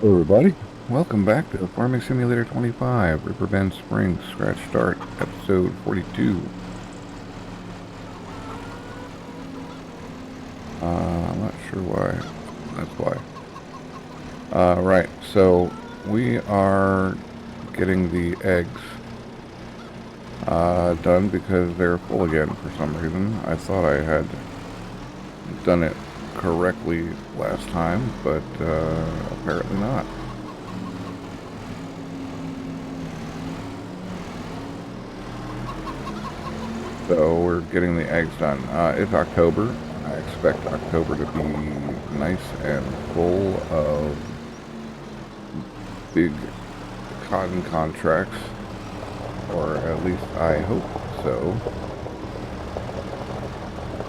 Hello everybody, welcome back to Farming Simulator 25, Riverbend Springs, Scratch Start, episode 42. I'm not sure why, that's why. Right, so we are getting the eggs done because they're full again for some reason. I thought I had done it correctly last time, but apparently not. So we're getting the eggs done. It's October. I expect October to be nice and full of big cotton contracts, or at least I hope so.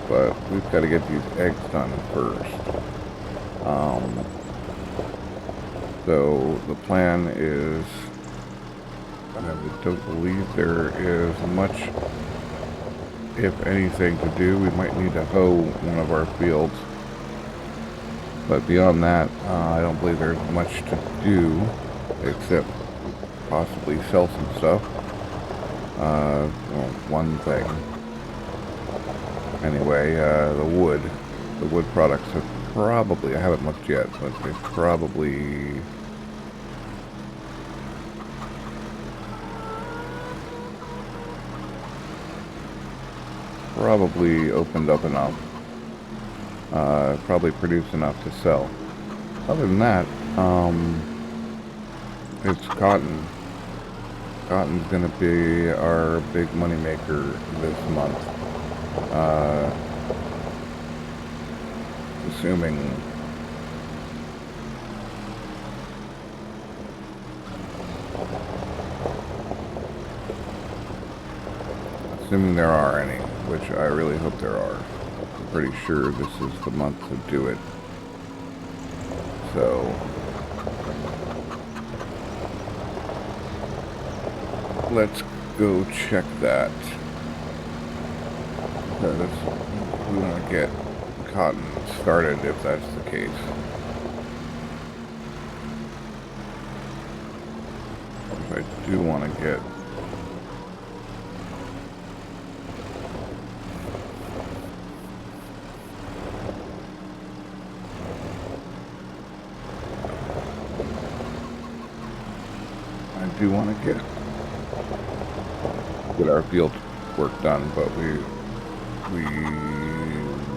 But we've got to get these eggs done first. So the plan is, I don't believe there is much, if anything, to do. We might need to hoe one of our fields. But beyond that, I don't believe there's much to do, except possibly sell some stuff. Well, one thing. Anyway, the wood products have probably, I haven't looked yet, but they've probably opened up enough. Probably produced enough to sell. Other than that, it's cotton. Cotton's going to be our big moneymaker this month. Assuming there are any, which I really hope there are. I'm pretty sure this is the month to do it. So let's go check that. We want to get cotton started if that's the case. I do want to get our field work done, but we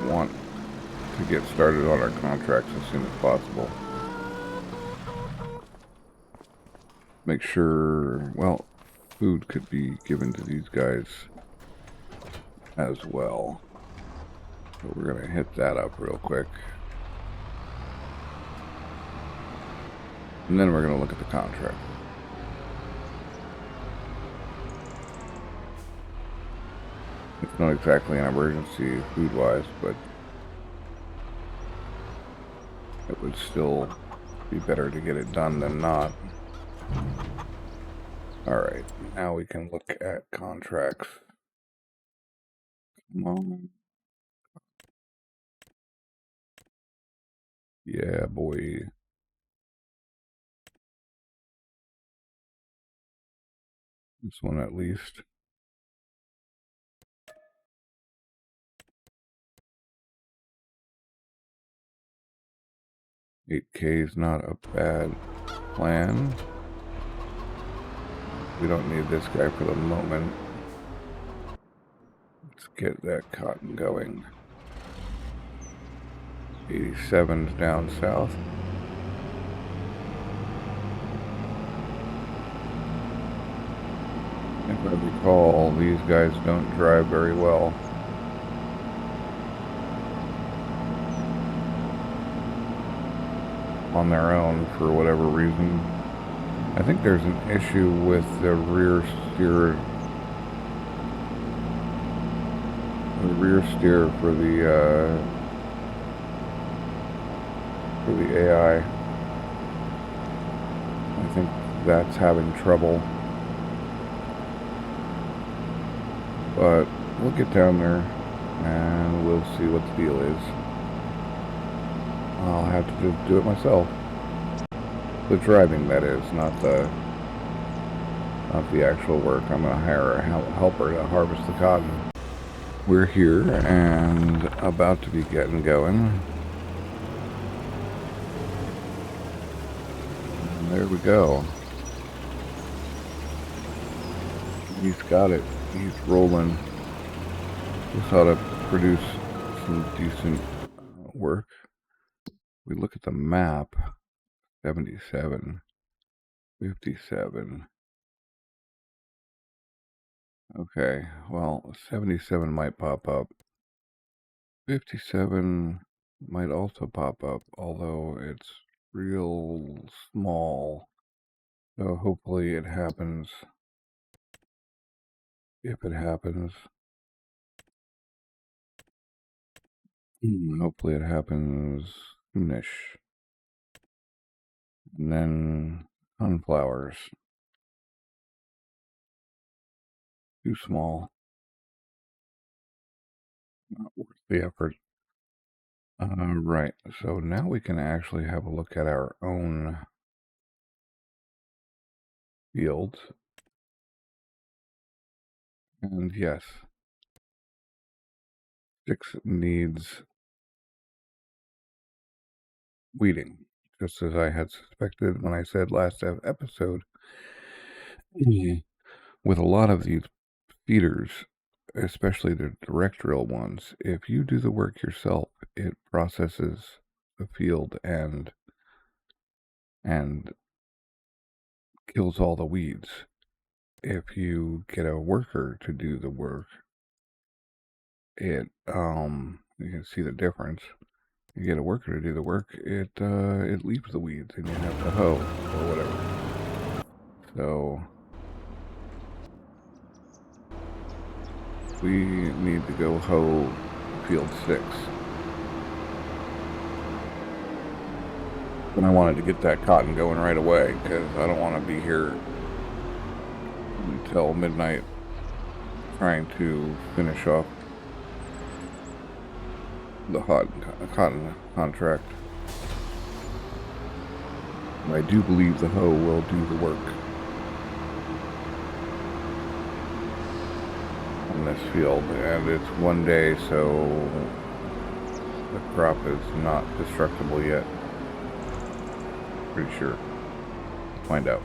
want to get started on our contracts as soon as possible. Make sure, well, food could be given to these guys as well. So we're going to hit that up real quick. And then we're going to look at the contract. It's not exactly an emergency food-wise, but it would still be better to get it done than not. Alright, now we can look at contracts. Come on. Yeah, boy. This one at least. $8K is not a bad plan. We don't need this guy for the moment. Let's get that cotton going. 87's down south. If I recall, these guys don't drive very well. On their own for whatever reason. I think there's an issue with the rear steer for the AI. I think that's having trouble. But we'll get down there and we'll see what the deal is. I'll have to just do it myself. The driving, that is, not the actual work. I'm going to hire a helper to harvest the cotton. We're here and about to be getting going. And there we go. He's got it. He's rolling. This ought to produce some decent work. We look at the map. 77. 57. Okay, well, 77 might pop up. 57 might also pop up, although it's real small. So hopefully it happens. If it happens. Hopefully it happens soonish. And then sunflowers. Too small. Not worth the effort. Right, so now we can actually have a look at our own fields. And yes, 6 needs weeding, just as I had suspected when I said last episode. With a lot of these feeders, especially the direct drill ones, if you do the work yourself, it processes the field and kills all the weeds. If you get a worker to do the work, it you can see the difference. You get a worker to do the work, it leaves the weeds and you have to hoe or whatever. So we need to go hoe field 6. And I wanted to get that cotton going right away because I don't want to be here until midnight trying to finish off the cotton contract. I do believe the hoe will do the work on this field, and it's one day, so the crop is not destructible yet. Pretty sure. Find out.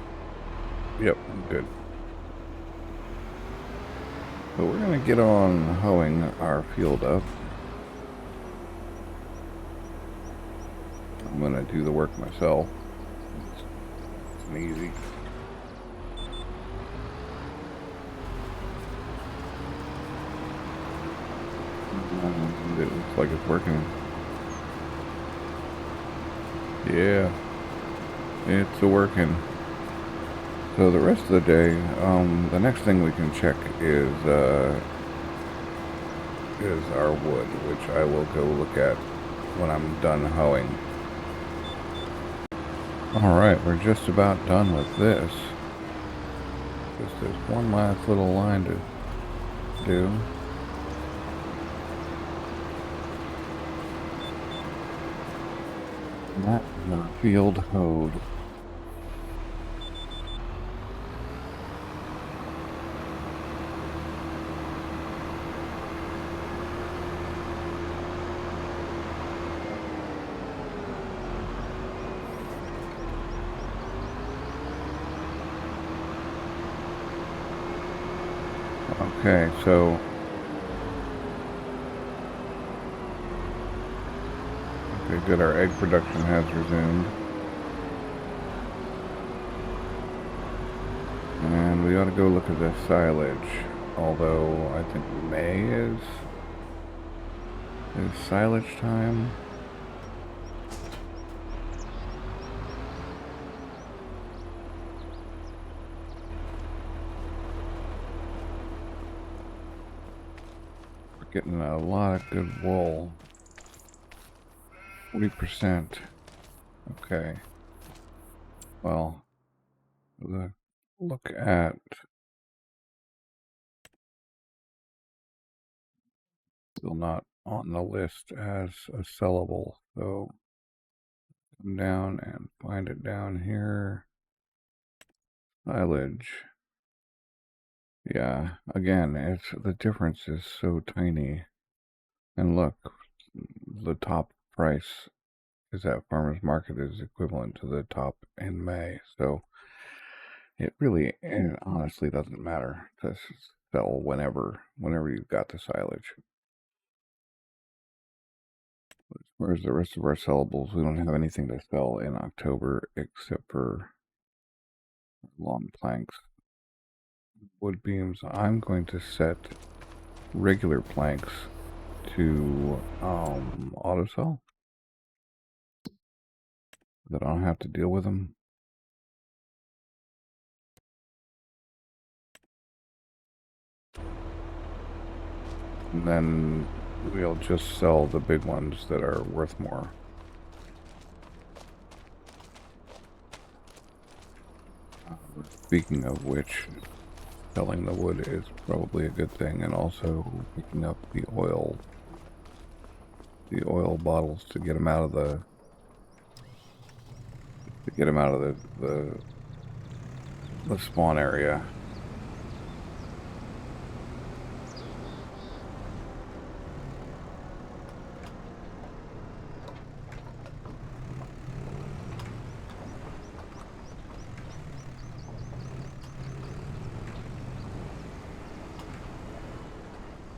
Yep, good. So we're going to get on hoeing our field up. I'm going to do the work myself. It's easy. It looks like it's working. Yeah, it's working. So the rest of the day, the next thing we can check is our wood, which I will go look at when I'm done hoeing. Alright, we're just about done with this. Just there's one last little line to do. And that is our field hoed. Okay, so okay, good. Our egg production has resumed, and we ought to go look at the silage. Although I think May is silage time. Getting a lot of good wool. 40%. Okay. Well, look at still not on the list as a sellable, so Come down and find it down here. Silage. Yeah, again, the difference is so tiny. And look, the top price is at farmer's market is equivalent to the top in May. So it really and honestly doesn't matter to sell whenever you've got the silage. Whereas the rest of our sellables, we don't have anything to sell in October except for long planks. Wood beams, I'm going to set regular planks to auto sell, that I don't have to deal with them. And then we'll just sell the big ones that are worth more. Speaking of which, selling the wood is probably a good thing, and also picking up the oil bottles to get them out of the the spawn area.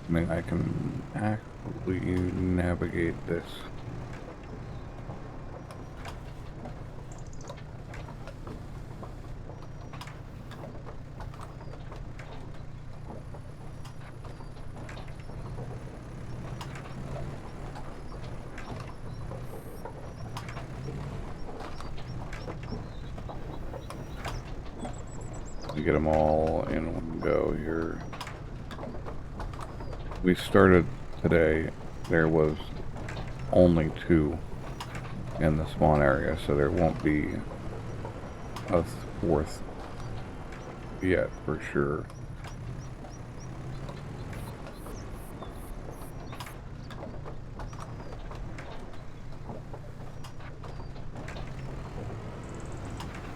I mean, I can actually navigate this. To get them all in one go here. We started today, there was only 2 in the spawn area, so there won't be a 4th yet for sure.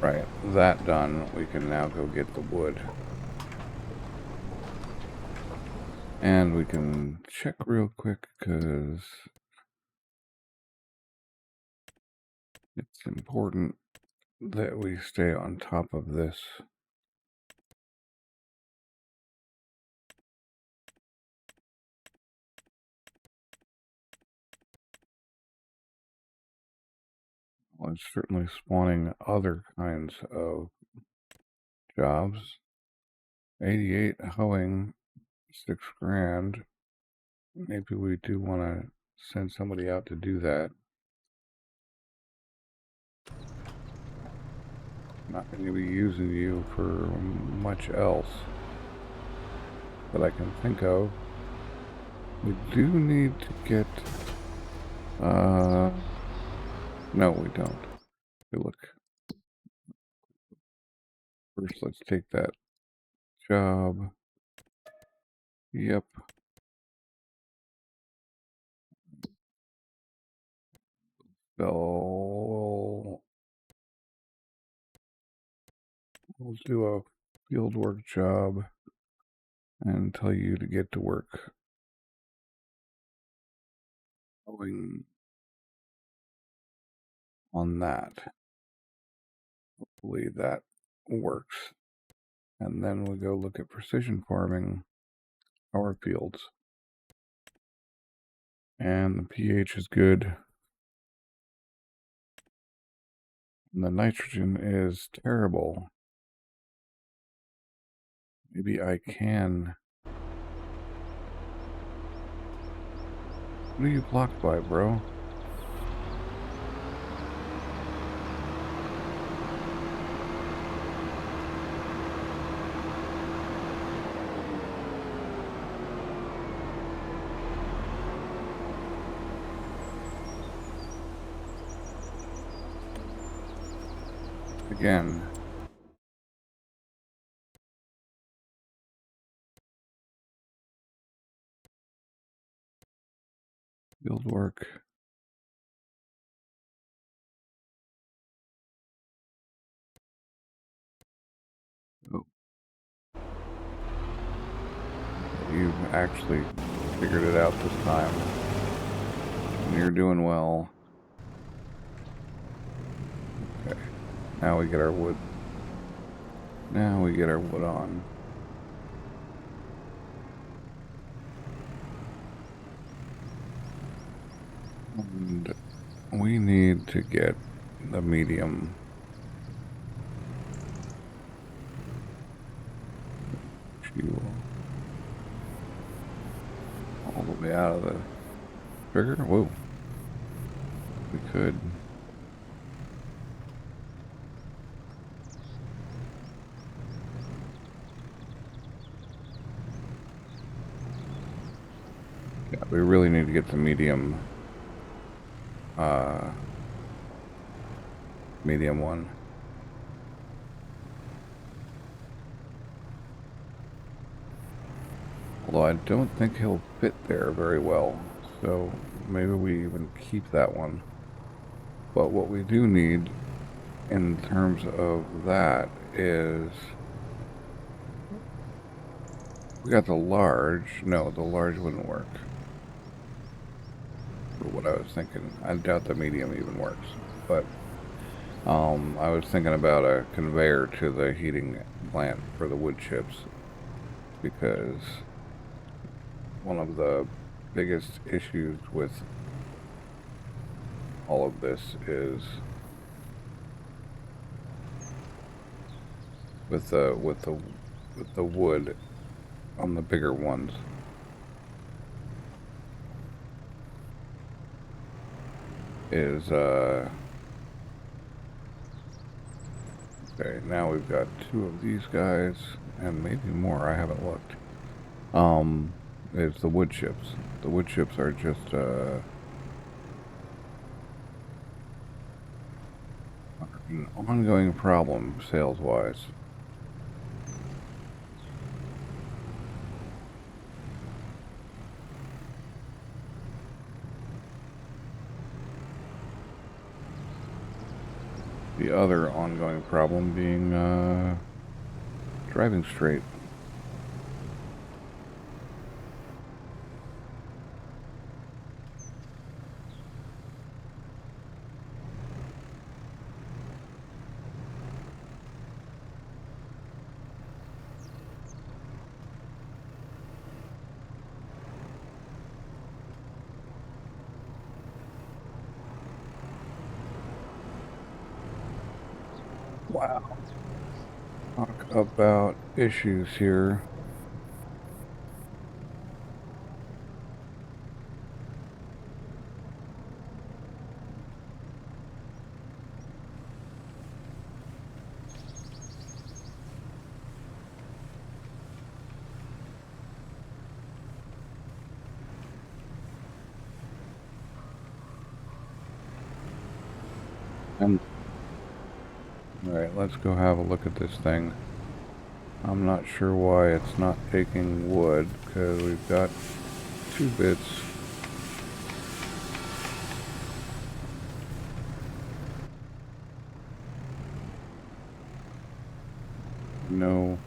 Right, that done, we can now go get the wood. And we can check real quick because it's important that we stay on top of this. Well, it's certainly spawning other kinds of jobs. 88 hoeing, 6 grand. Maybe we do want to send somebody out to do that. Not going to be using you for much else that I can think of. We do need to get, no, we don't. Okay, look. First, let's take that job. Yep. So we'll do a field work job and tell you to get to work going on that. Hopefully that works. And then we'll go look at precision farming our fields. And the pH is good. And the nitrogen is terrible. Maybe I can. What are you blocked by, bro? Again. Field work. actually figured it out this time. And you're doing well. Okay. Now we get our wood. Now we get our wood on. And we need to get the medium fuel all the way out of the trigger. Whoa. We could. Yeah, we really need to get the medium one. Although I don't think he'll fit there very well, so maybe we even keep that one. But what we do need in terms of that is we got the large. No, the large wouldn't work for what I was thinking. I doubt the medium even works, but I was thinking about a conveyor to the heating plant for the wood chips, because one of the biggest issues with all of this is with the wood on the bigger ones. Is okay, now we've got 2 of these guys and maybe more, I haven't looked. Is the wood chips. The wood chips are just an ongoing problem sales wise. The other ongoing problem being driving straight. Wow. Talk about issues here. Alright, let's go have a look at this thing. I'm not sure why it's not taking wood, because we've got 2 bits. No.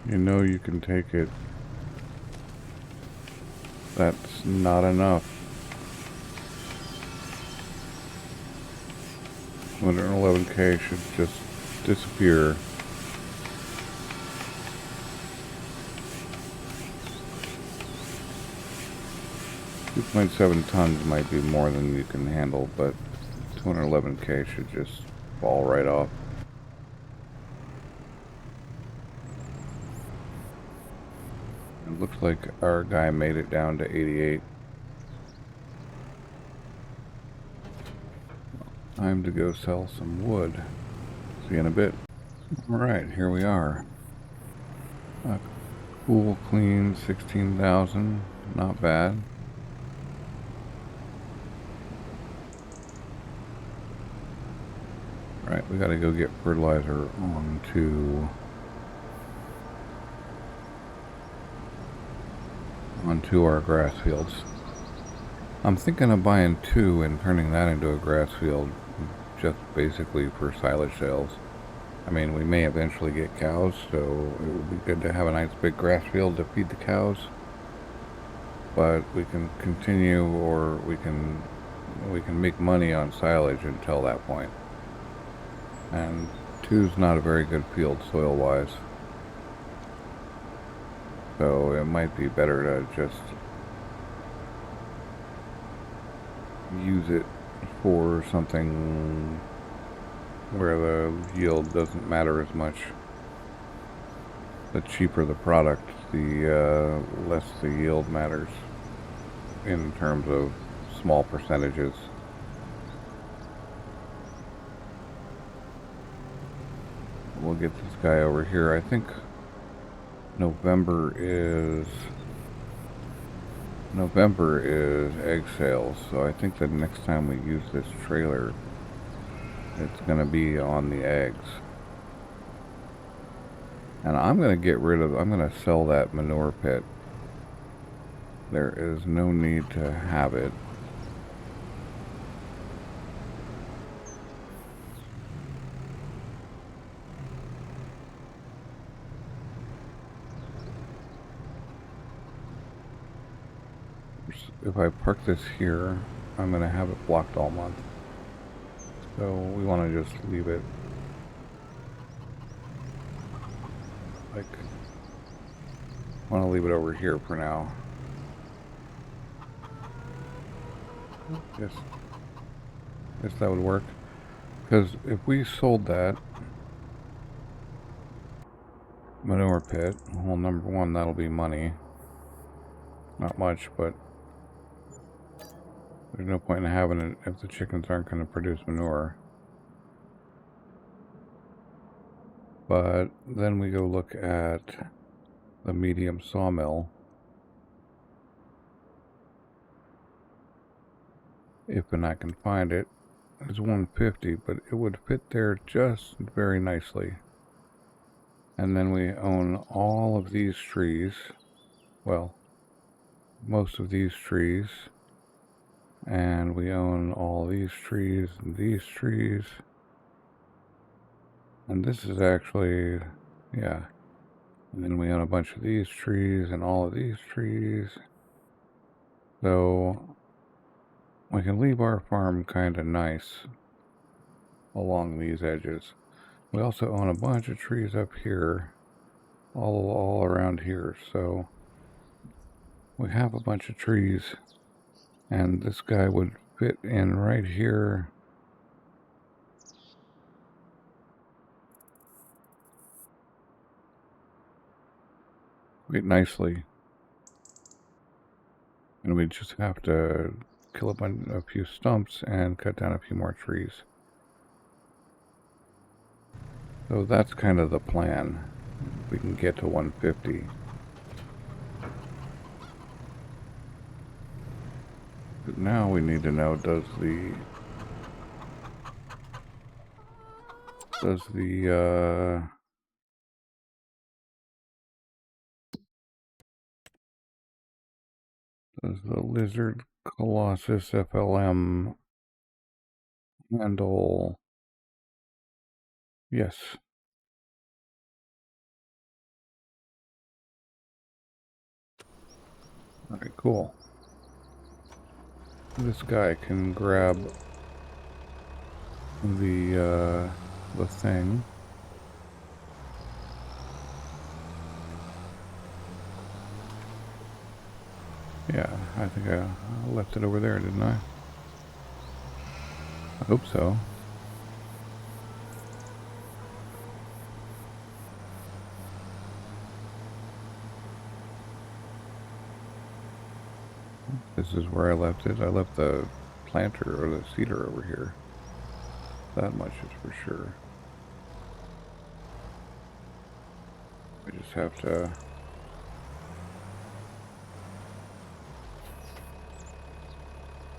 You know you can take it. That's not enough. 111K should just disappear. .7 tons might be more than you can handle, but 211K should just fall right off. It looks like our guy made it down to 88. Time to go sell some wood. See you in a bit. Alright, here we are. A cool, clean 16,000. Not bad. Right, we gotta go get fertilizer onto our grass fields. I'm thinking of buying 2 and turning that into a grass field, just basically for silage sales. I mean, we may eventually get cows, so it would be good to have a nice big grass field to feed the cows. But we can continue, or we can make money on silage until that point. And 2's not a very good field soil-wise. So it might be better to just use it for something where the yield doesn't matter as much. The cheaper the product, the less the yield matters in terms of small percentages. We'll get this guy over here. I think November is egg sales, so I think the next time we use this trailer, it's going to be on the eggs. And I'm going to sell that manure pit. There is no need to have it. If I park this here, I'm going to have it blocked all month. So we want to just leave it like, I want to leave it over here for now. Yes, that would work. Because if we sold that manure pit, well, number one, that'll be money. Not much, but there's no point in having it if the chickens aren't going to produce manure. But then we go look at the medium sawmill. If and I can find it. It's 150, but it would fit there just very nicely. And then we own all of these trees. Well, most of these trees. And we own all these trees and these trees. And this is actually, yeah. And then we own a bunch of these trees and all of these trees. So we can leave our farm kind of nice along these edges. We also own a bunch of trees up here, all around here. So we have a bunch of trees, and this guy would fit in right here. Quite nicely. And we just have to kill a few stumps and cut down a few more trees. So that's kind of the plan. We can get to 150. But now we need to know, does the Lizard Colossus FLM handle? Yes. Alright, cool. This guy can grab the thing. Yeah, I think I left it over there, didn't I? I hope so. This is where I left it. I left the planter or the seeder over here. That much is for sure. I just have to...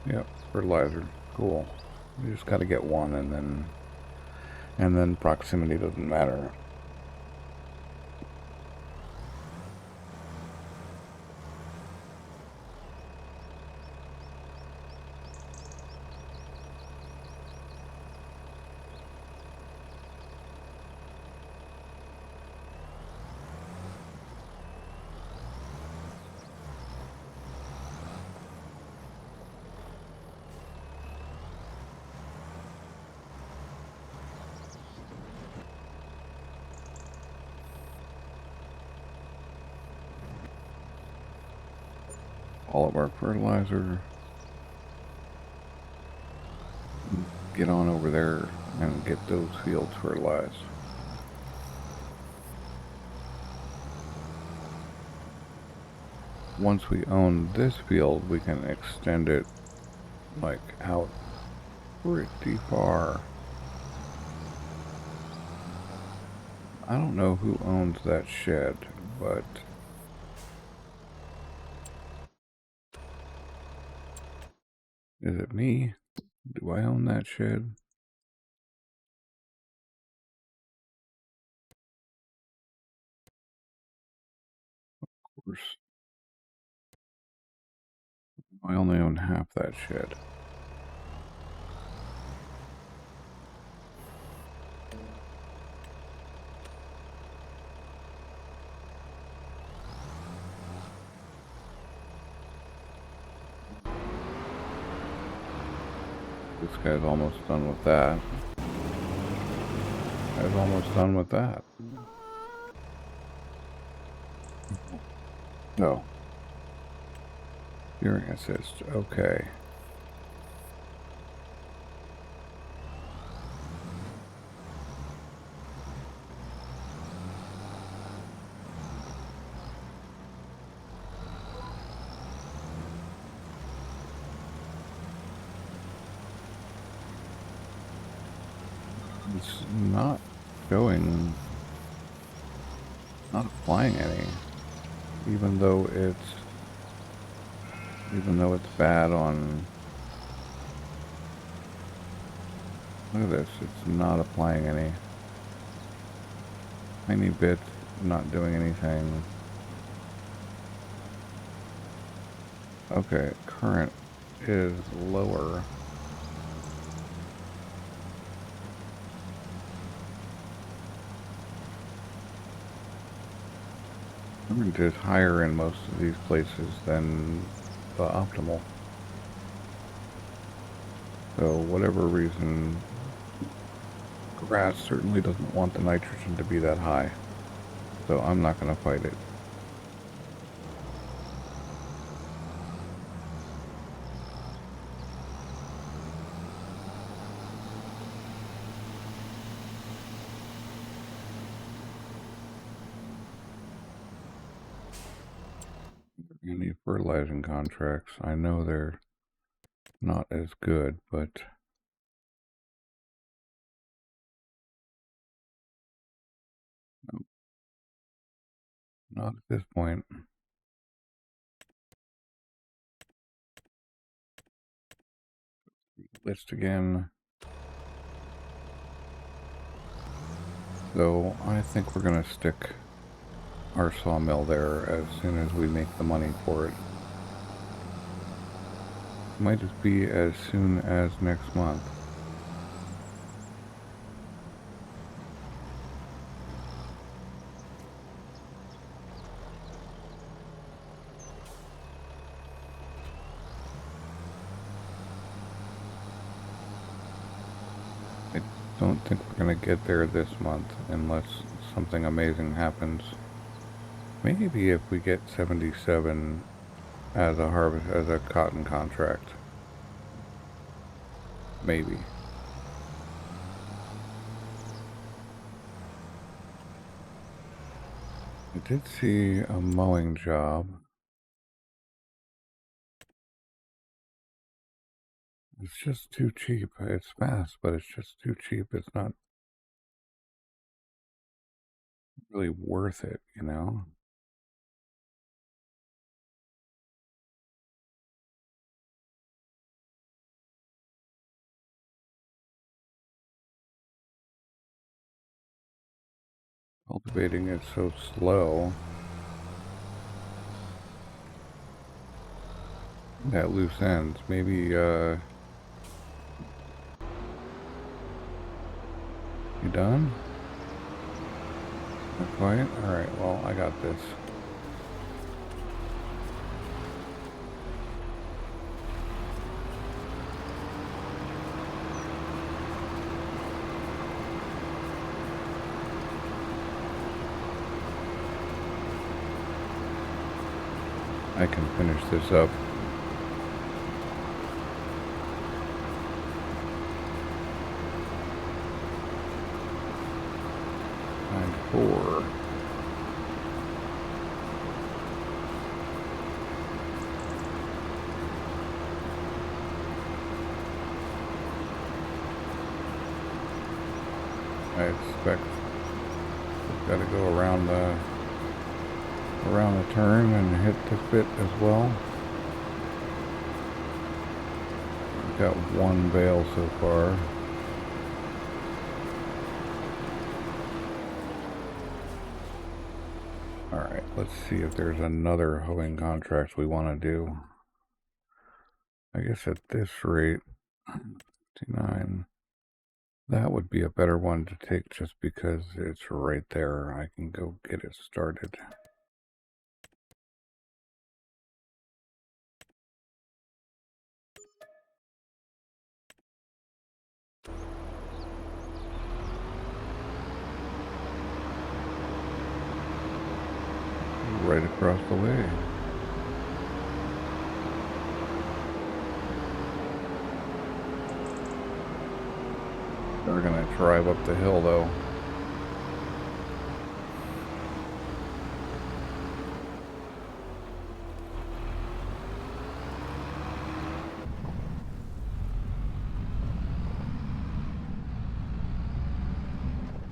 Yep, fertilizer. Cool. You just got to get one, and then proximity doesn't matter. all of our fertilizer. Get on over there and get those fields fertilized. Once we own this field, we can extend it like out pretty far. I don't know who owns that shed, but is it me? Do I own that shed? Of course. I only own half that shed. This guy's almost done with that. Guy's almost done with that. No. Steering assist. Okay. It's not showing, not applying any, even though it's bad on, look at this, it's not applying any. Tiny bit, not doing anything. Okay, current is lower. Current is higher in most of these places than the optimal. So whatever reason, grass certainly doesn't want the nitrogen to be that high. So I'm not going to fight it. Any fertilizing contracts, I know they're not as good, but no, not at this point. List again. So I think we're going to stick our sawmill there as soon as we make the money for it. Might just be as soon as next month. I don't think we're going to get there this month unless something amazing happens. Maybe if we get 77 as a harvest, as a cotton contract. Maybe. I did see a mowing job. It's just too cheap. It's fast, but it's just too cheap. It's not really worth it, you know? Cultivating is so slow. That loose ends. Maybe, you done? Not quite? Alright, well, I got this. I can finish this up 4. I expect we've got to go around the turn and hit the fit as well. We've got one bale so far. Alright, let's see if there's another hoeing contract we want to do. I guess at this rate, 59, that would be a better one to take just because it's right there. I can go get it started. Right across the way. They're gonna drive up the hill though.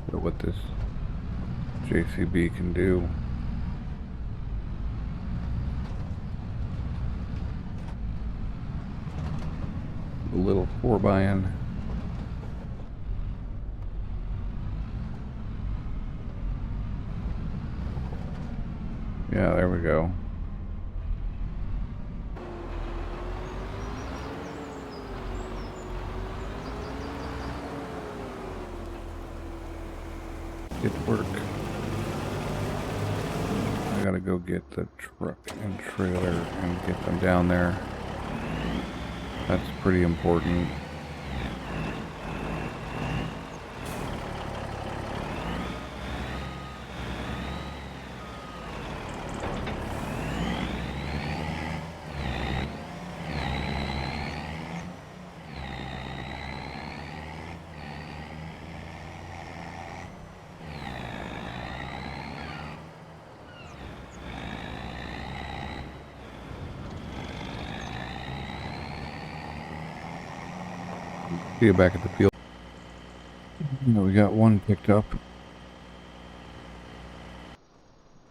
But what this JCB can do. A little 4x-in. Yeah, there we go. It worked. I gotta go get the truck and trailer and get them down there. That's pretty important. See you back at the field. We got one picked up.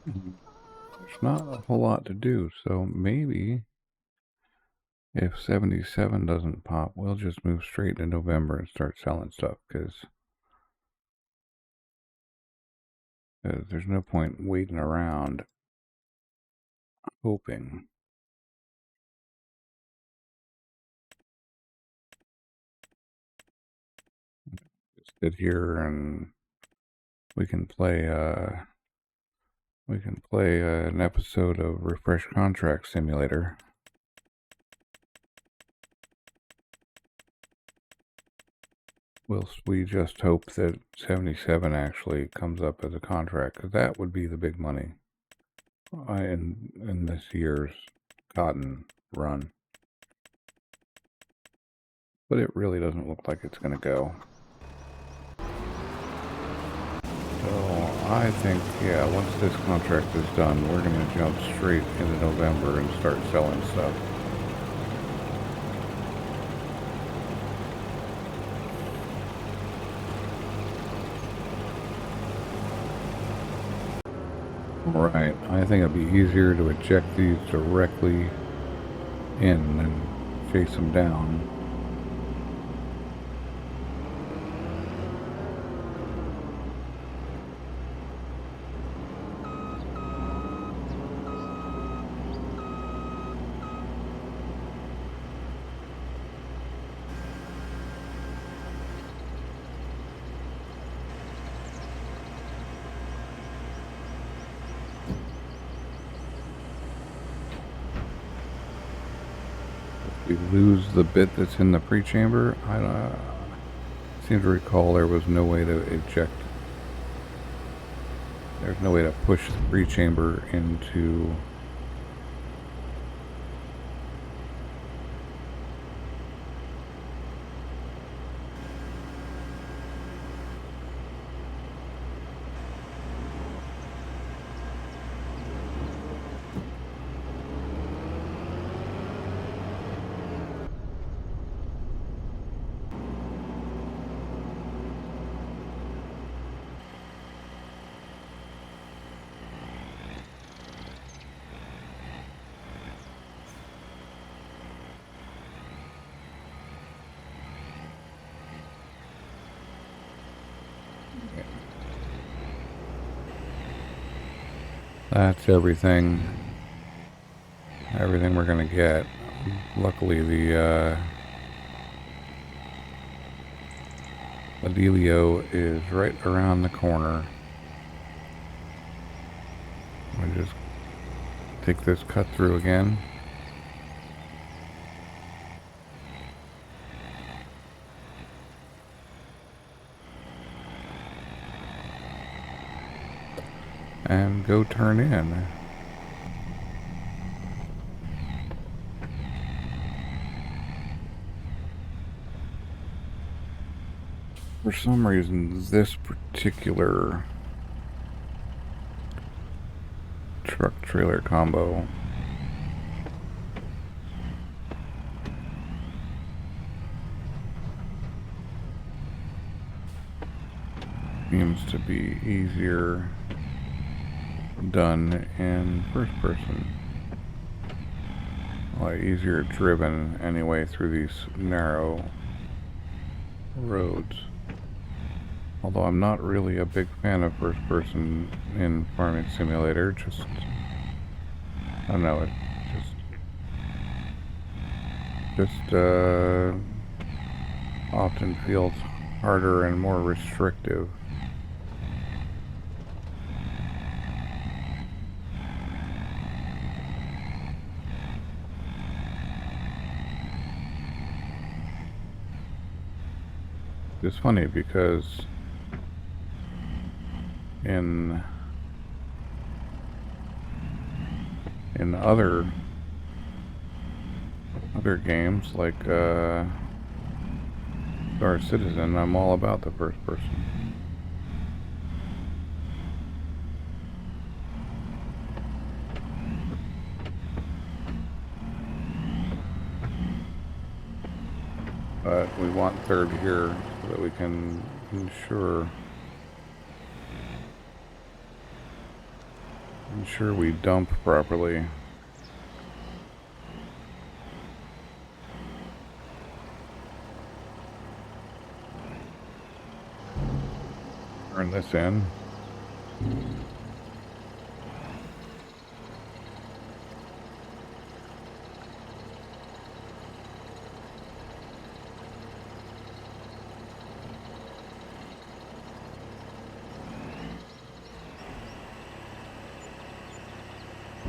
There's not a whole lot to do, so maybe if 77 doesn't pop, we'll just move straight to November and start selling stuff, because there's no point waiting around hoping. Just sit here and we can play an episode of Refresh Contract Simulator. We just hope that 77 actually comes up as a contract, because that would be the big money in this year's cotton run. But it really doesn't look like it's going to go. So I think, yeah, once this contract is done, we're going to jump straight into November and start selling stuff. Right, I think it'd be easier to eject these directly in than chase them down. We lose the bit that's in the pre-chamber. I seem to recall there was no way to eject. There's no way to push the pre-chamber into. That's everything we're gonna get. Luckily the dealio is right around the corner. I just take this cut through again. And go turn in. For some reason, this particular truck trailer combo seems to be easier done in first person. Well, easier driven anyway through these narrow roads. Although I'm not really a big fan of first person in Farming Simulator, just, I don't know, it just often feels harder and more restrictive. It's funny because in other games like Star Citizen, I'm all about the first person. But we want third here so that we can ensure we dump properly. Turn this in.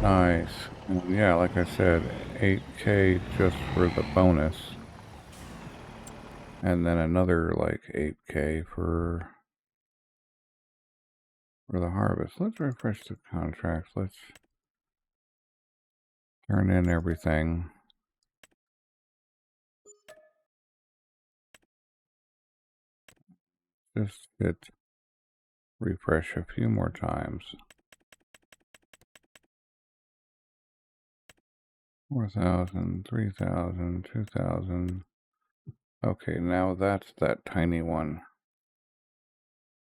Nice. And yeah, like I said, 8K just for the bonus. And then another like 8K for the harvest. Let's refresh the contracts. Let's turn in everything. Just hit refresh a few more times. 4,000, 3,000, 2,000. Okay, now that's that tiny one.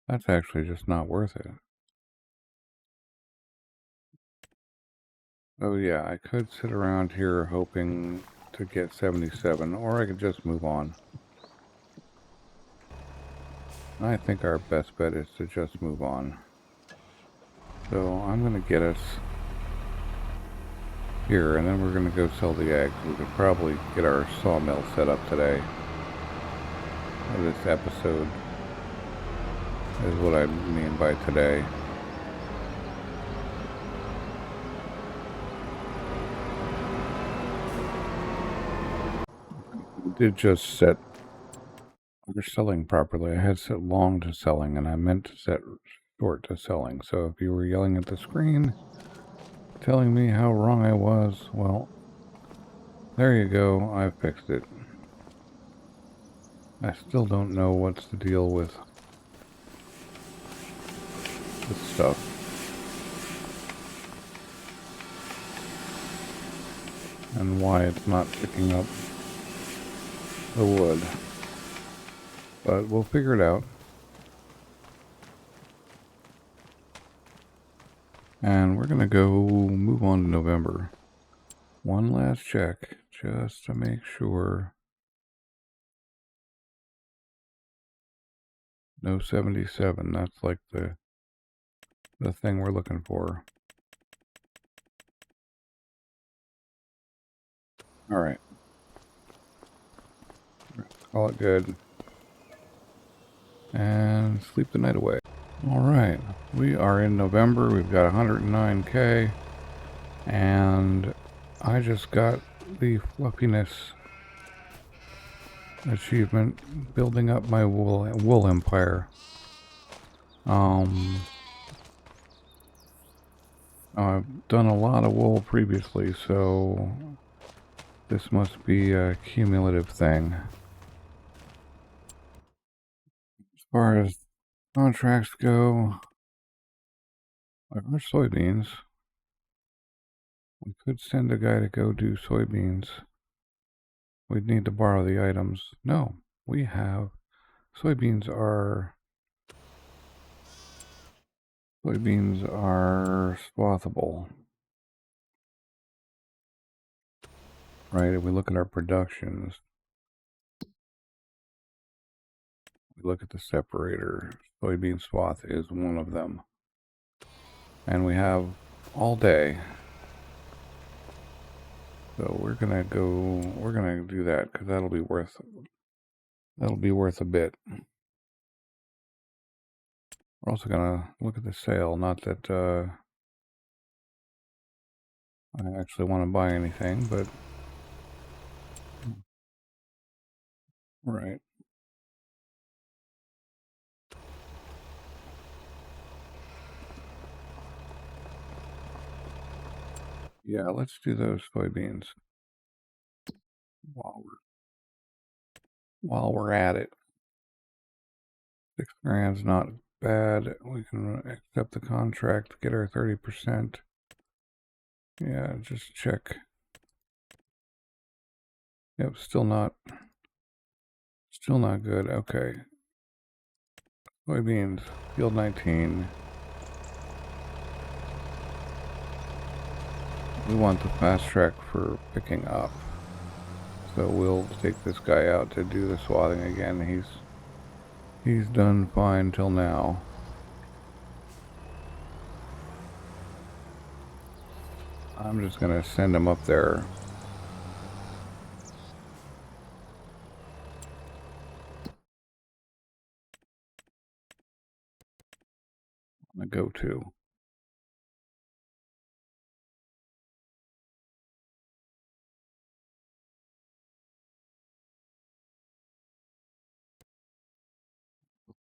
That's actually just not worth it. Oh yeah, I could sit around here hoping to get 77, or I could just move on. I think our best bet is to just move on. So I'm going to get us here, and then we're going to go sell the eggs. We could probably get our sawmill set up today. This episode is what I mean by today. We did just set we're selling properly. I had set long to selling, and I meant to set short to selling. So if you were yelling at the screen, telling me how wrong I was, well, there you go. I fixed it. I still don't know what's the deal with this stuff. And why it's not picking up the wood. But we'll figure it out. And we're going to go move on to November. One last check, just to make sure. No 77, that's like the thing we're looking for. All right. Call it good. And sleep the night away. All right. We are in November. We've got 109K. And I just got the fluffiness achievement building up my wool empire. I've done a lot of wool previously, so this must be a cumulative thing. As far as contracts go, like our soybeans, we could send a guy to go do soybeans. We'd need to borrow the items. No, we have soybeans are swathable. Right, if we look at our productions, we look at the separator, soybean swath is one of them. And we have all day. So we're gonna do that because that'll be worth a bit. We're also gonna look at the sale, not that I actually want to buy anything, but right. Yeah, let's do those soybeans while we're at it. 6 grand's not bad. We can accept the contract, get our 30%. Yeah, just check. Yep, still not good. Okay. Soybeans, field 19. We want the fast track for picking up. So we'll take this guy out to do the swathing again. He's done fine till now. I'm just gonna send him up there. I'm gonna go to.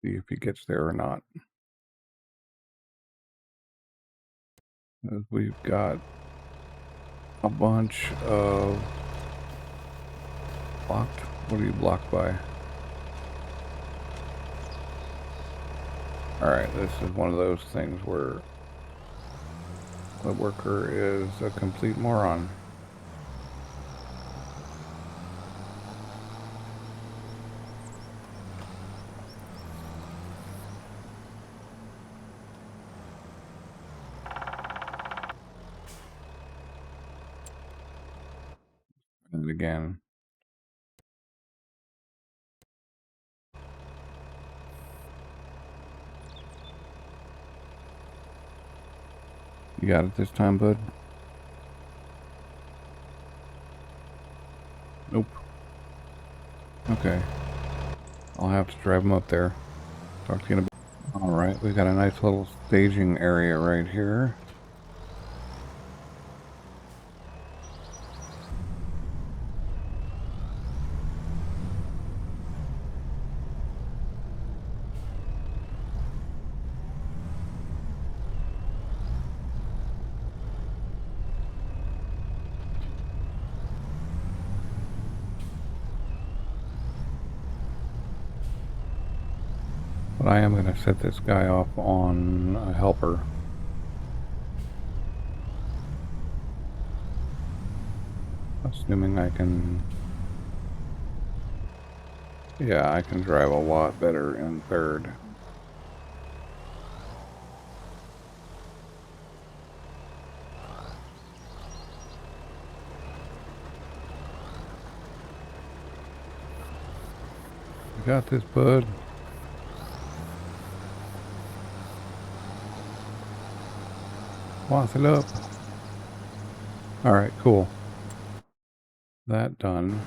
See if he gets there or not. As we've got a bunch of blocked. What are you blocked by? Alright, this is one of those things where the worker is a complete moron. And again. You got it this time, bud? Nope. Okay. I'll have to drive him up there. Talk to you in a bit. Alright, we got a nice little staging area right here. But I am going to set this guy off on a helper. Assuming I can... Yeah, I can drive a lot better in third. You got this, bud. Wash it up. Alright, cool. that done,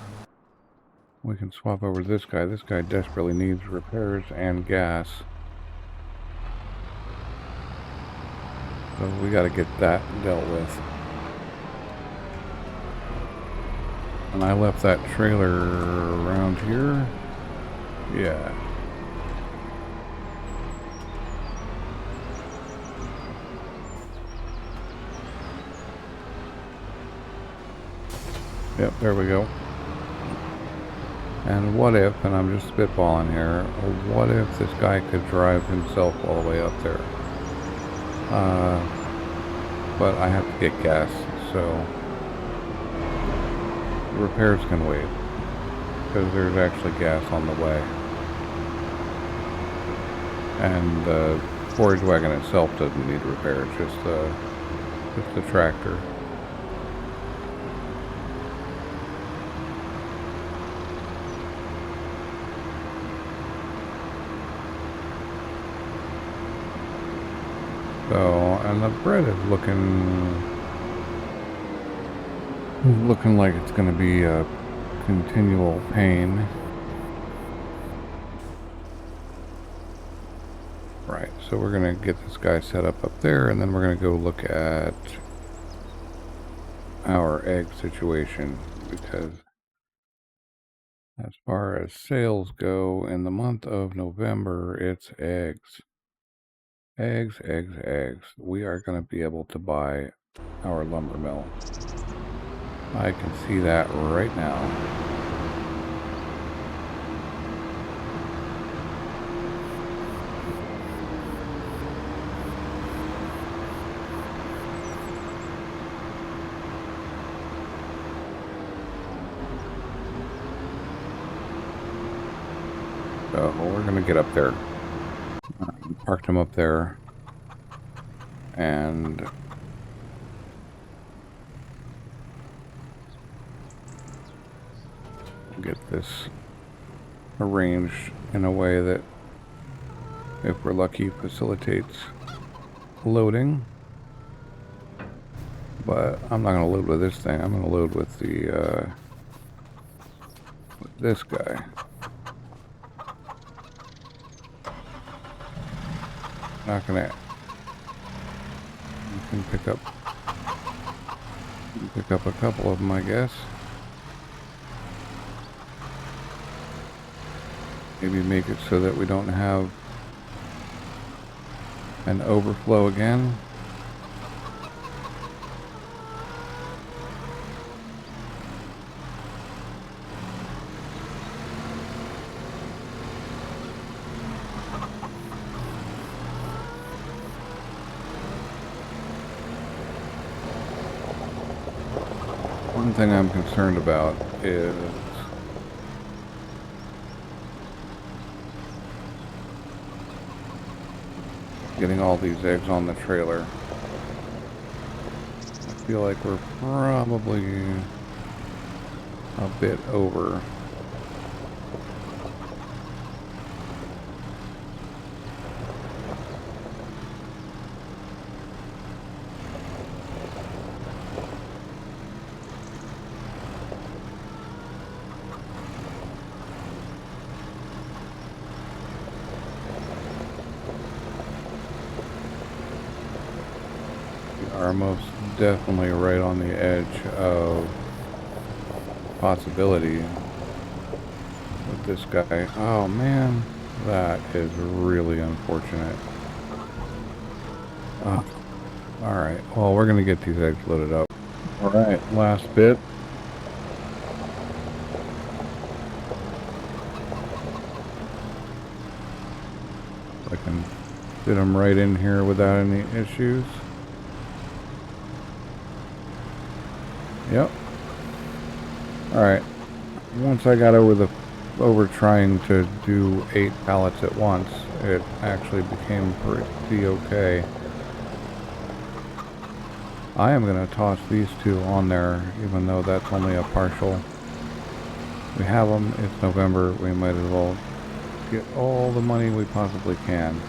we can swap over to this guy. This guy desperately needs repairs and gas. So we got to get that dealt with. And I left that trailer around here. Yeah. Yep, there we go. And what if, and I'm just spitballing here, what if this guy could drive himself all the way up there? But I have to get gas, so repairs can wait, because there's actually gas on the way. And the forage wagon itself doesn't need repairs, just the tractor. So, and the bread is looking like it's going to be a continual pain. Right, so we're going to get this guy set up there, and then we're going to go look at our egg situation, because as far as sales go, in the month of November, it's eggs. Eggs, eggs, eggs. We are going to be able to buy our lumber mill. I can see that right now. So we're going to get up there. Parked him up there, and get this arranged in a way that, if we're lucky, facilitates loading. But I'm not going to load with this thing. I'm going to load with the with this guy. Not gonna. You can pick up a couple of them, I guess. Maybe make it so that we don't have an overflow again. One thing I'm concerned about is getting all these eggs on the trailer. I feel like we're probably a bit over. Are most definitely right on the edge of possibility with this guy. Oh man, that is really unfortunate. Oh, alright, well, we're gonna get these eggs loaded up. Alright, last bit. I can fit them right in here without any issues. Yep. Alright. Once I got over trying to do 8 pallets at once, it actually became pretty okay. I am going to toss these two on there, even though that's only a partial. We have them. It's November. We might as well get all the money we possibly can.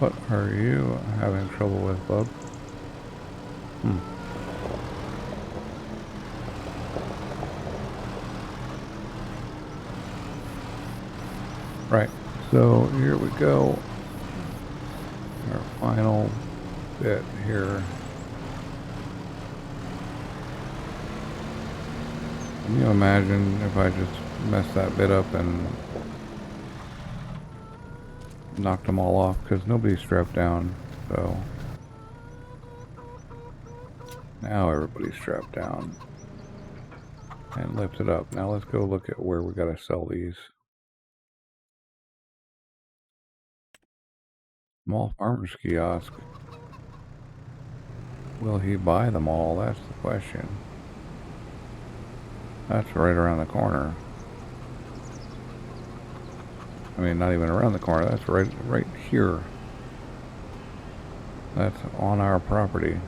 What are you having trouble with, bub? Right, so here we go. Our final bit here. Can you imagine if I just messed that bit up and knocked them all off? Because nobody's strapped down, so now everybody's strapped down and lifted up. Now let's go look at where we gotta sell these. Small farmer's kiosk. Will he buy them all? That's the question. That's right around the corner. I mean, not even around the corner. That's right here. That's on our property.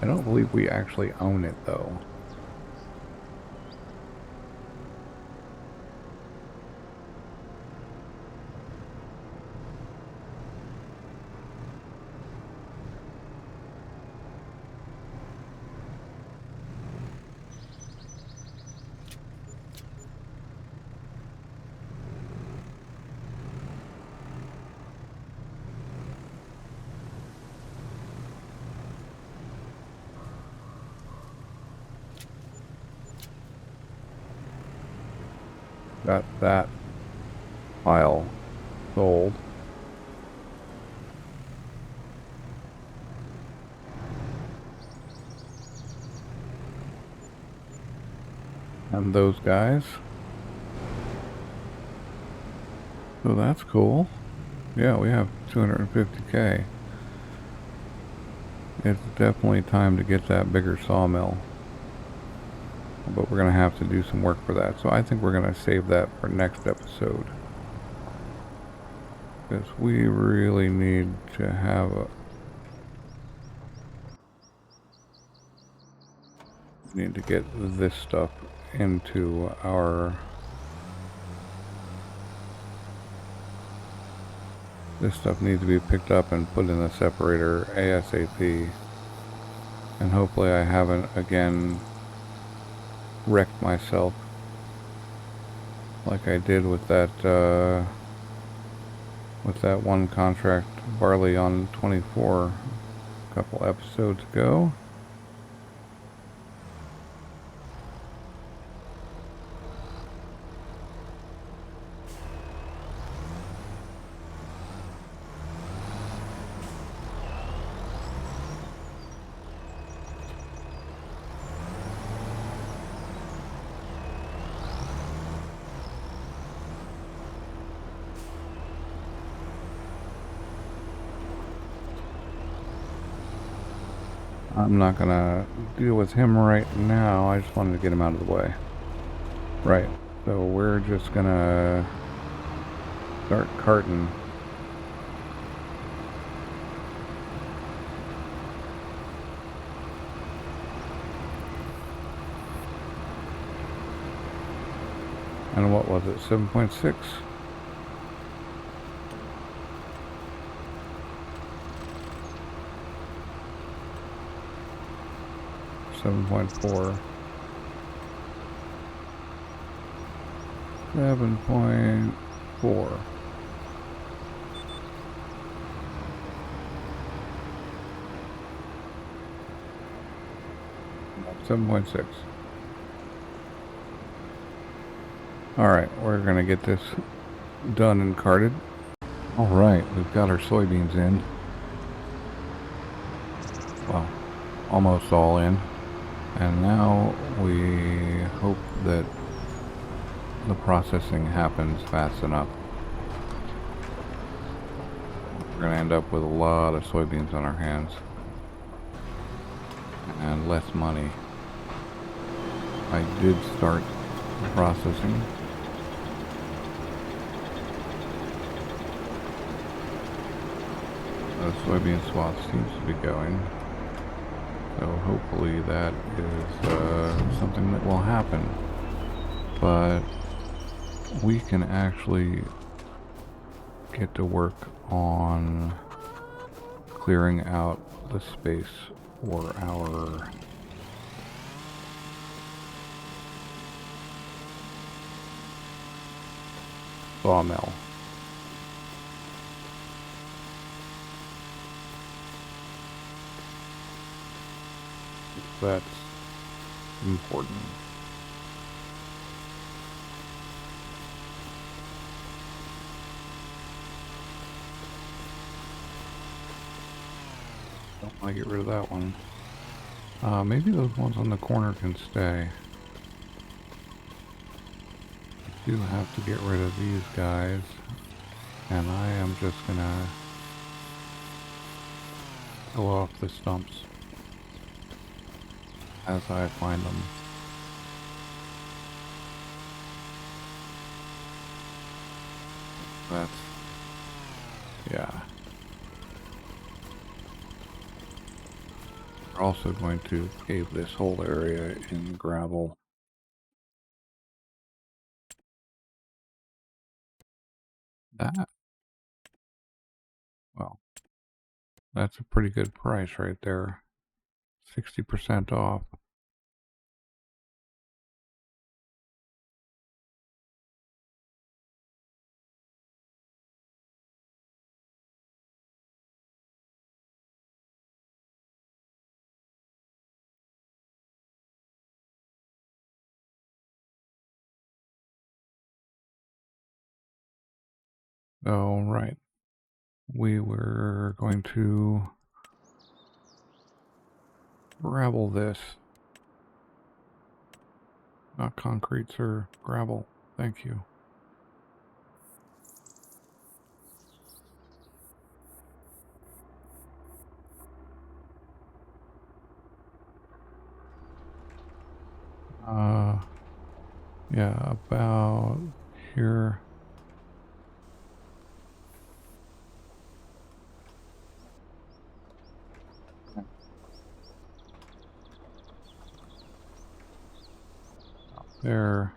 I don't believe we actually own it, though. Got that pile sold. And those guys. So that's cool. Yeah, we have 250K. It's definitely time to get that bigger sawmill. But we're going to have to do some work for that. So I think we're going to save that for next episode. Because we really need to have we need to get this stuff into our... This stuff needs to be picked up and put in the separator ASAP. And hopefully I haven't again wrecked myself like I did with that one contract barley on 24 a couple episodes ago. I'm not gonna deal with him right now. I just wanted to get him out of the way. Right, so we're just gonna start carting. And what was it, 7.6? 7.4. 7.4. $7.6. Alright, we're gonna get this done and carted. Alright, we've got our soybeans in. Well, almost all in. And now we hope that the processing happens fast enough. We're going to end up with a lot of soybeans on our hands. And less money. I did start the processing. The soybean swath seems to be going. So hopefully that is something that will happen. But we can actually get to work on clearing out the space for our sawmill. That's important. Don't want to get rid of that one. Maybe those ones on the corner can stay. I do have to get rid of these guys, and I am just gonna go off the stumps as I find them. That's, yeah. We're also going to pave this whole area in gravel. That, well, that's a pretty good price right there. 60% off. Oh, right. We were going to gravel this. Not concrete, sir. Gravel. Thank you. Yeah, about here. There.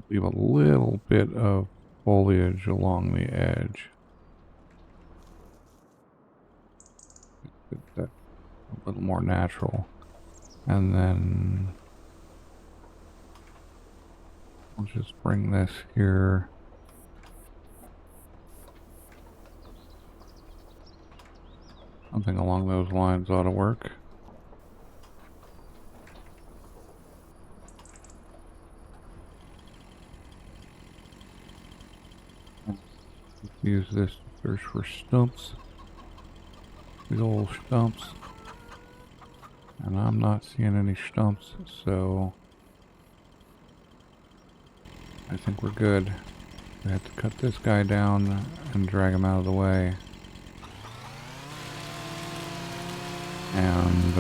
Leave a little bit of foliage along the edge. That's a little more natural. And then I'll just bring this here. Something along those lines ought to work. Use this to search for stumps. Big old stumps. And I'm not seeing any stumps, so I think we're good. We have to cut this guy down and drag him out of the way. And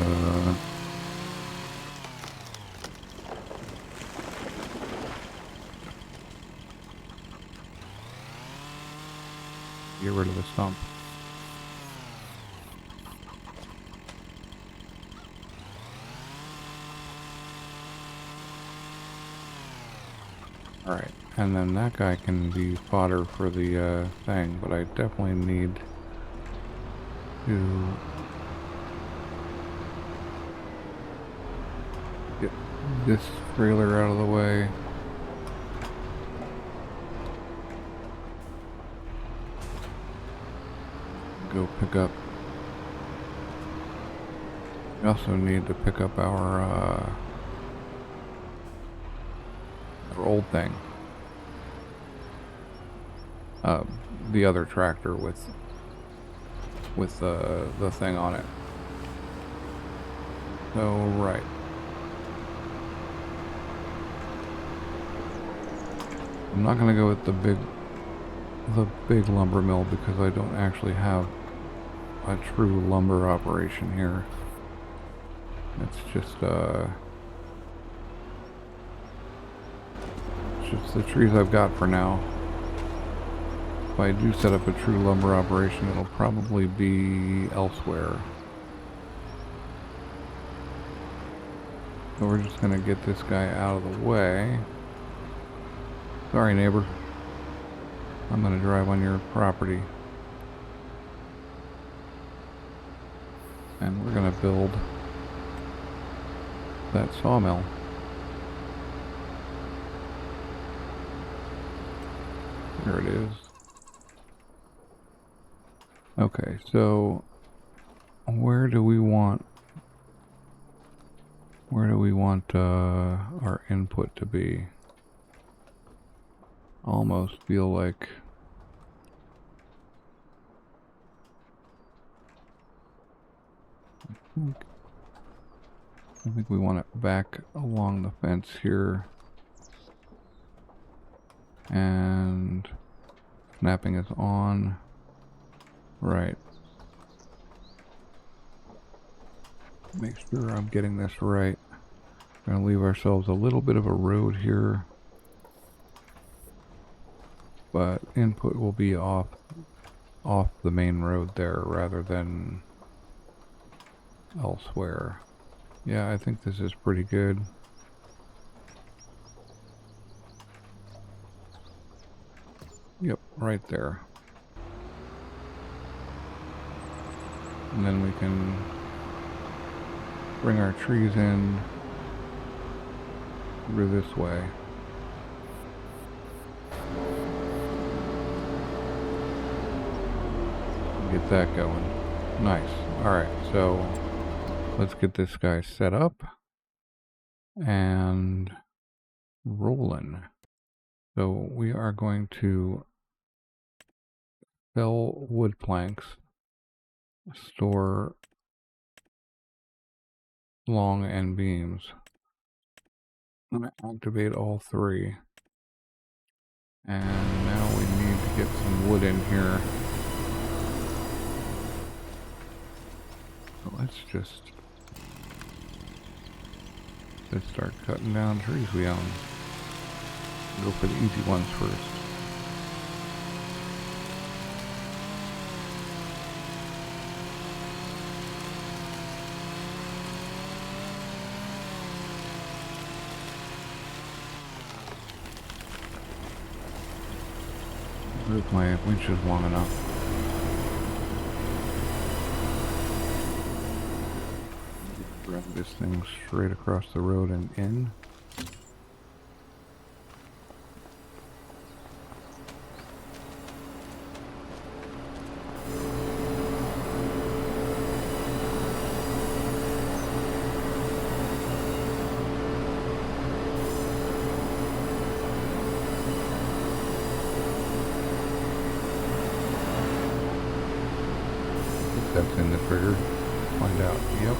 get rid of the stump. Alright, and then that guy can be fodder for the thing, but I definitely need to get this trailer out of the way. Go pick up. We also need to pick up our old thing. The other tractor with the thing on it. So, right. I'm not gonna go with the big lumber mill because I don't actually have a true lumber operation here. It's just the trees I've got for now. If I do set up a true lumber operation, it'll probably be elsewhere. So we're just gonna get this guy out of the way. Sorry, neighbor. I'm gonna drive on your property. And we're gonna build that sawmill. There it is. Okay, so where do we want our input to be? Almost feel like I think we want it back along the fence here. And snapping is on. Right. Make sure I'm getting this right. We're gonna leave ourselves a little bit of a road here. But input will be off the main road there rather than elsewhere. Yeah, I think this is pretty good. Yep, right there. And then we can bring our trees in through this way. Get that going. Nice. Alright, so let's get this guy set up and rolling. So we are going to sell wood planks, store long end beams. I'm going to activate all three. And now we need to get some wood in here. So let's start cutting down trees we own. Go for the easy ones first. If my winch is long enough. Grab this thing straight across the road and in. That's in the trigger. Find out. Yep.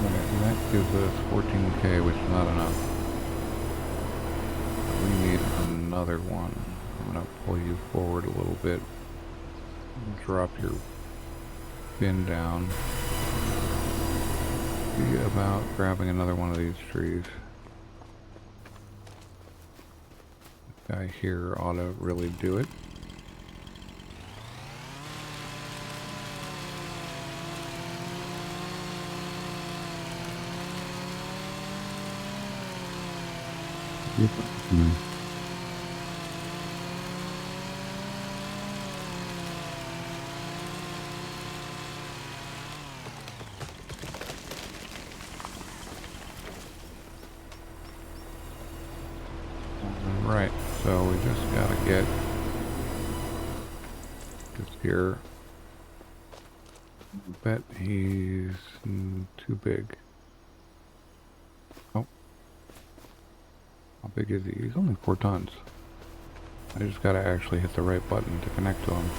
And that gives us 14K, which is not enough. We need another one. I'm going to pull you forward a little bit. Drop your bin down. See about grabbing another one of these trees. This guy here ought to really do it. Right, so we just gotta get this here. I bet he's too big. Oh. How big is he? He's only 4 tons. I just gotta actually hit the right button to connect to him.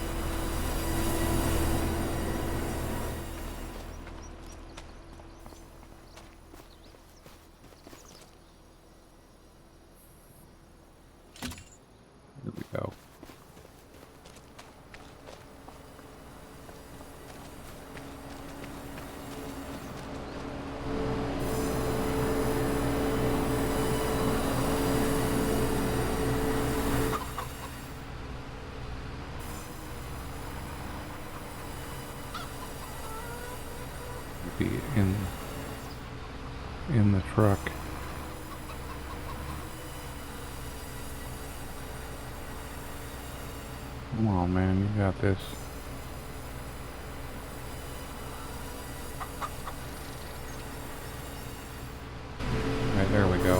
Here we go. Be in in the truck. Come on, man, you got this. Right, there we go.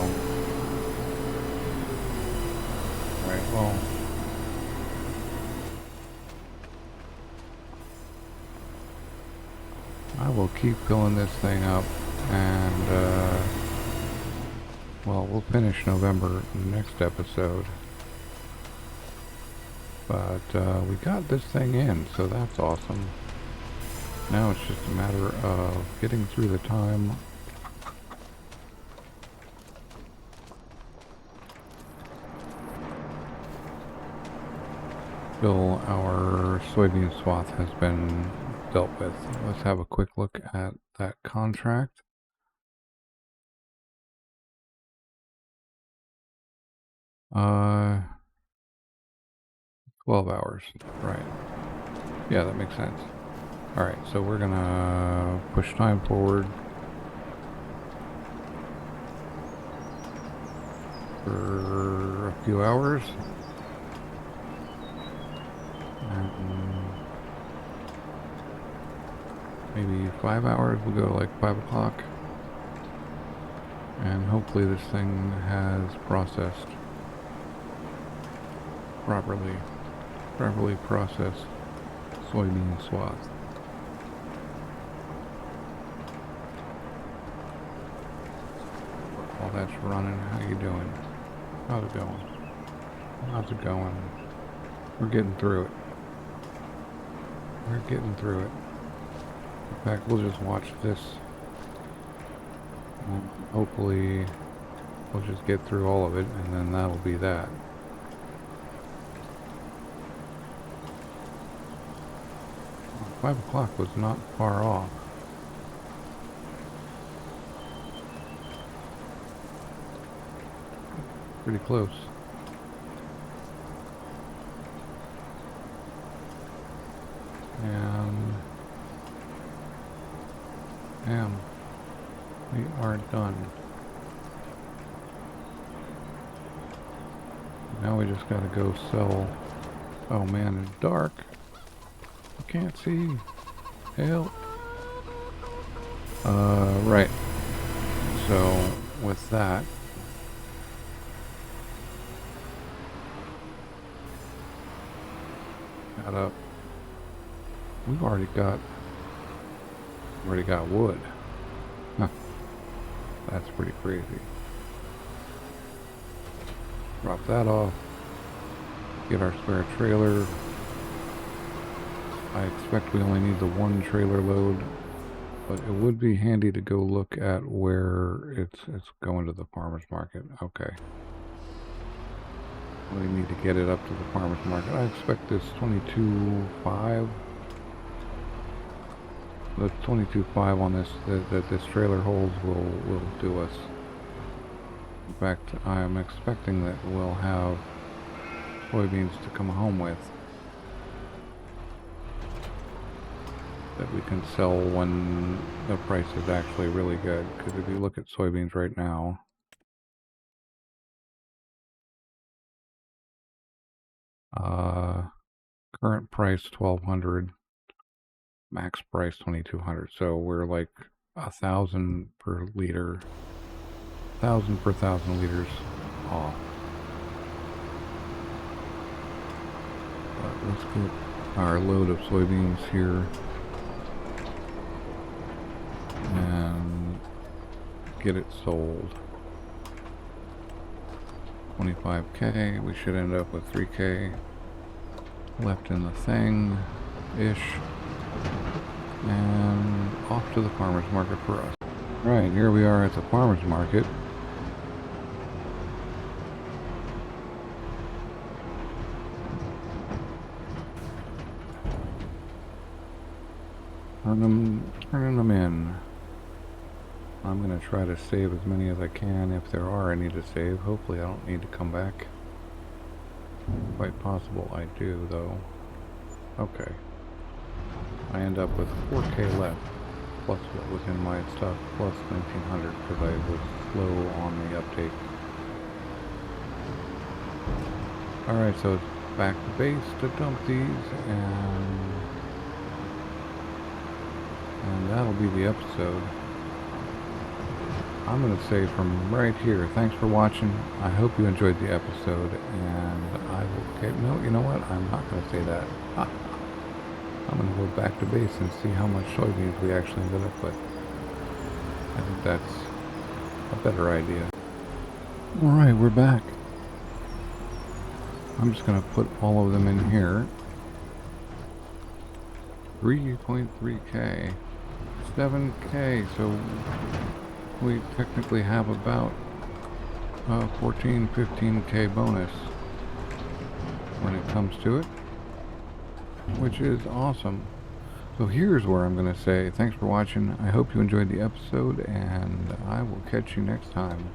Right, well. I will keep filling this thing up, and, well, we'll finish November in the next episode. But, we got this thing in, so that's awesome. Now it's just a matter of getting through the time. Till our soybean swath has been dealt with. Let's have a quick look at that contract. Uh, 12 hours, right. Yeah, that makes sense. Alright, so we're gonna push time forward for a few hours. And maybe 5 hours, we'll go to like 5 o'clock. And hopefully this thing has processed properly processed soybean swath. While that's running, how you doing? How's it going? How's it going? We're getting through it. We're getting through it. In fact, we'll just watch this. And hopefully, we'll just get through all of it, and then that'll be that. Well, 5 o'clock was not far off. Pretty close. And damn, we are done. Now we just gotta go sell. Oh man, it's dark. I can't see. Help. Right. So with that, got up. We've already got wood. Huh. That's pretty crazy. Drop that off. Get our spare trailer. I expect we only need the one trailer load, but it would be handy to go look at where it's going to the farmer's market. Okay. We need to get it up to the farmer's market. I expect this 22.5. The 22.5 on this that this trailer holds will do us. In fact, I am expecting that we'll have soybeans to come home with that we can sell when the price is actually really good. Because if you look at soybeans right now, current price 1,200, max price 2,200. So we're like 1,000 per liter, 1,000 per 1,000 liters off. But let's get our load of soybeans here and get it sold. 25K, we should end up with 3K left in the thing-ish. And off to the farmer's market for us. Right, here we are at the farmer's market. Turning them in. I'm going to try to save as many as I can if there are any to save. Hopefully I don't need to come back. Quite possible I do, though. Okay. I end up with 4K left. plus what was in my stuff, plus 1900, because I was slow on the uptake. Alright, so it's back to base to dump these, and that'll be the episode. I'm going to say from right here, thanks for watching. I hope you enjoyed the episode, and I will get, no, you know what? I'm not going to say that. I'm going to go back to base and see how much soybeans we actually ended up with. I think that's a better idea. Alright, we're back. I'm just going to put all of them in here. 3.3K. 7K, so we technically have about 14, 15K bonus when it comes to it, which is awesome. So here's where I'm going to say thanks for watching. I hope you enjoyed the episode, and I will catch you next time.